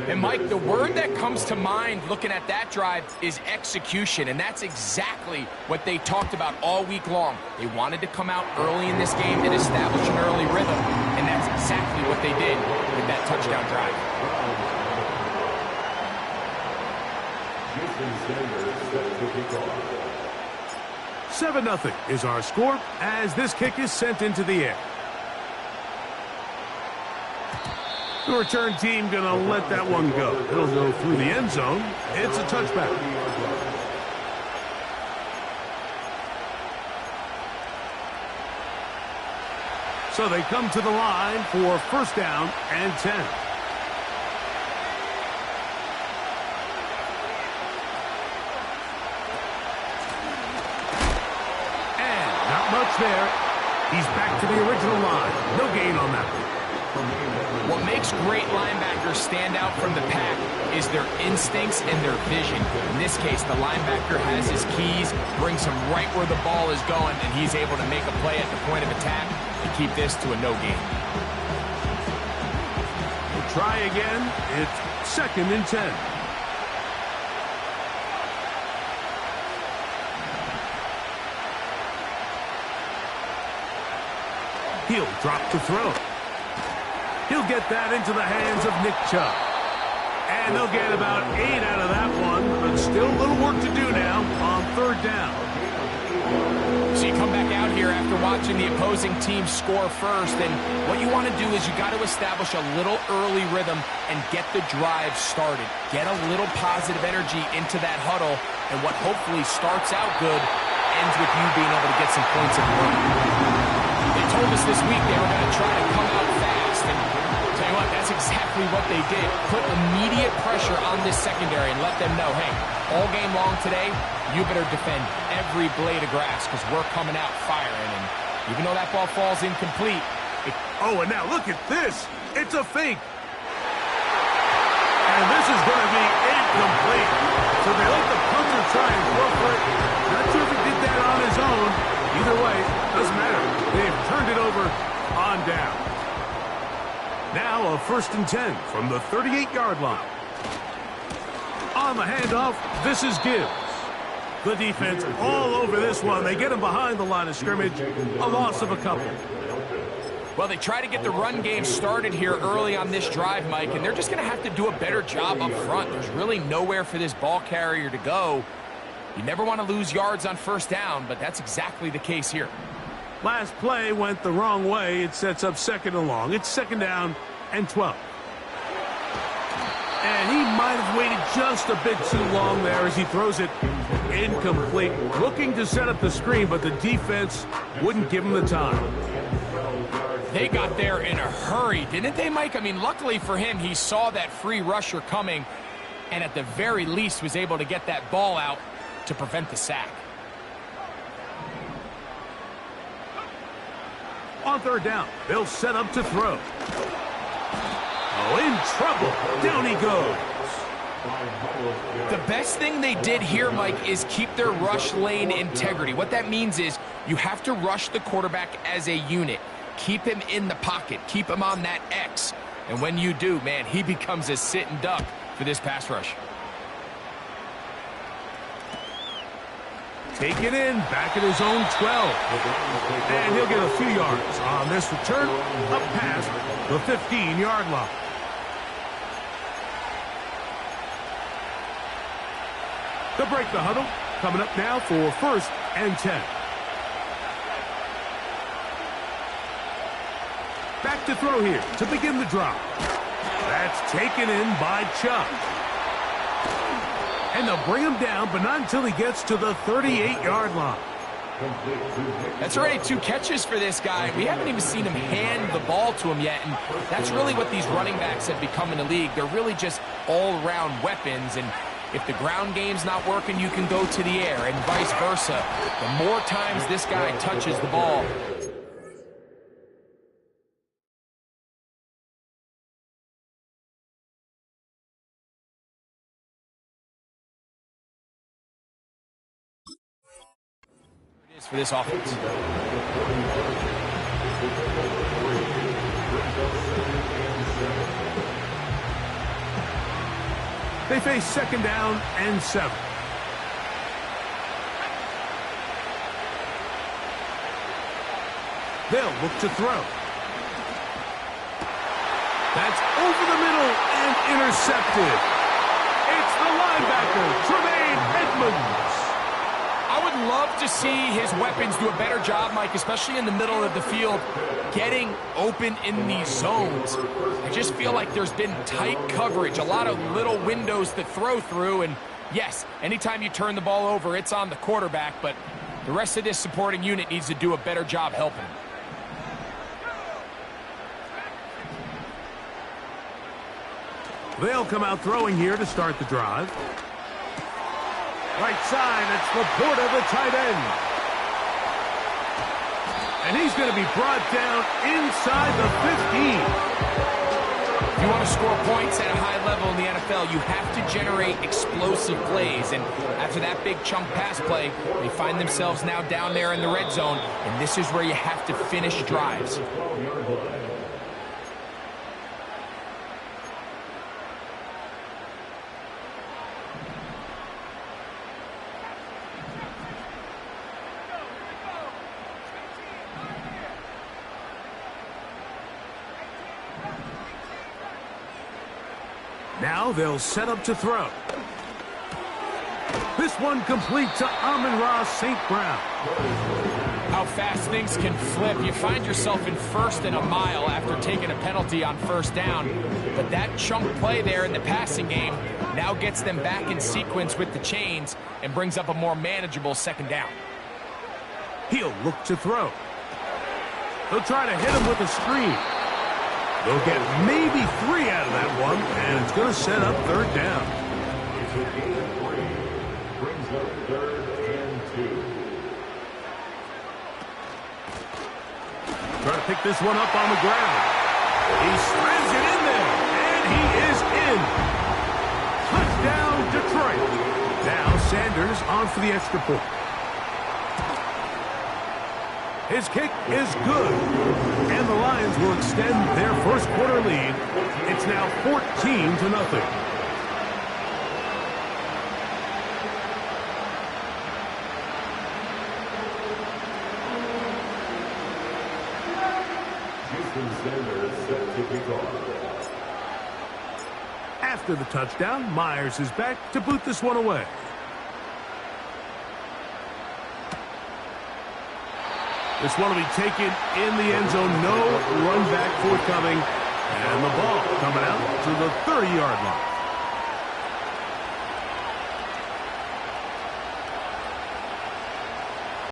And Mike, the word that comes to mind looking at that drive is execution, and that's exactly what they talked about all week long. They wanted to come out early in this game and establish an early rhythm, and that's exactly what they did with that touchdown drive. 7-0 is our score as this kick is sent into the air. The return team going to let that one go. It'll go through the end zone. It's a touchback. So they come to the line for first down and 10. And not much there. He's back to the original line. No gain on that one. What makes great linebackers stand out from the pack is their instincts and their vision. In this case, the linebacker has his keys, brings him right where the ball is going, and he's able to make a play at the point of attack and keep this to a no gain. We'll try again. It's second and 10. He'll drop to throw. He'll get that into the hands of Nick Chubb. And they'll get about 8 out of that one, but still a little work to do now on third down. So you come back out here after watching the opposing team score first, and what you want to do is you got to establish a little early rhythm and get the drive started. Get a little positive energy into that huddle, and what hopefully starts out good ends with you being able to get some points in the run. They told us this week they were going to try to come out fast, and tell you what, that's exactly what they did. Put immediate pressure on this secondary and let them know, hey, all game long today, you better defend every blade of grass because we're coming out firing. And even though that ball falls incomplete, oh, and now look at this. It's a fake. And this is going to be incomplete. So they let the punter try and go for it. Not sure if he did that on his own. Either way, doesn't matter. They've turned it over on down. Now a first and 10 from the 38-yard line. On the handoff, this is Gibbs. The defense all over this one. They get him behind the line of scrimmage. A loss of a couple. Well, they try to get the run game started here early on this drive, Mike, and they're just going to have to do a better job up front. There's really nowhere for this ball carrier to go. You never want to lose yards on first down, but that's exactly the case here. Last play went the wrong way. It sets up second and long. It's second down and 12. And he might have waited just a bit too long there as he throws it incomplete. Looking to set up the screen, but the defense wouldn't give him the time. They got there in a hurry, didn't they, Mike? I mean, luckily for him, he saw that free rusher coming and at the very least was able to get that ball out to prevent the sack. On third down, they'll set up to throw. Oh, in trouble. Down he goes. The best thing they did here, Mike, is keep their rush lane integrity. What that means is you have to rush the quarterback as a unit. Keep him in the pocket. Keep him on that X. And when you do, man, he becomes a sitting duck for this pass rush. Take it in, back at his own 12. And he'll get a few yards on this return, up past the 15-yard line. They'll break the huddle, coming up now for first and 10. Back to throw here to begin the drive. That's taken in by Chubb. And they'll bring him down, but not until he gets to the 38-yard line. That's already 2 catches for this guy. We haven't even seen him hand the ball to him yet, and that's really what these running backs have become in the league. They're really just all-around weapons, and if the ground game's not working, you can go to the air, and vice versa. The more times this guy touches the ball, for this offense. They face 2nd down and 7. They'll look to throw. That's over the middle and intercepted. It's the linebacker, Tremaine Edmonds. I would love to see his weapons do a better job, Mike, especially in the middle of the field, getting open in these zones. I just feel like there's been tight coverage, a lot of little windows to throw through, and yes, anytime you turn the ball over, it's on the quarterback, but the rest of this supporting unit needs to do a better job helping. They'll come out throwing here to start the drive. Right side, it's Laporta, the tight end. And he's going to be brought down inside the 15. If you want to score points at a high level in the NFL, you have to generate explosive plays. And after that big chunk pass play, they find themselves now down there in the red zone. And this is where you have to finish drives. Now they'll set up to throw. This one complete to Amon-Ra St. Brown. How fast things can flip. You find yourself in 1st and a mile after taking a penalty on 1st down. But that chunk play there in the passing game now gets them back in sequence with the chains and brings up a more manageable 2nd down. He'll look to throw. They'll try to hit him with a screen. They'll get maybe 3 out of that one, and it's going to set up 3rd down. Brings up 3rd and 2. Trying to pick this one up on the ground. He slams it in there, and he is in. Touchdown, Detroit. Now Sanders on for the extra point. His kick is good, and the Lions will extend their 1st quarter lead. It's now 14-0. Houston Sanders set to kick off. After the touchdown, Myers is back to boot this one away. This one will be taken in the end zone. No run back forthcoming. And the ball coming out to the 30-yard line.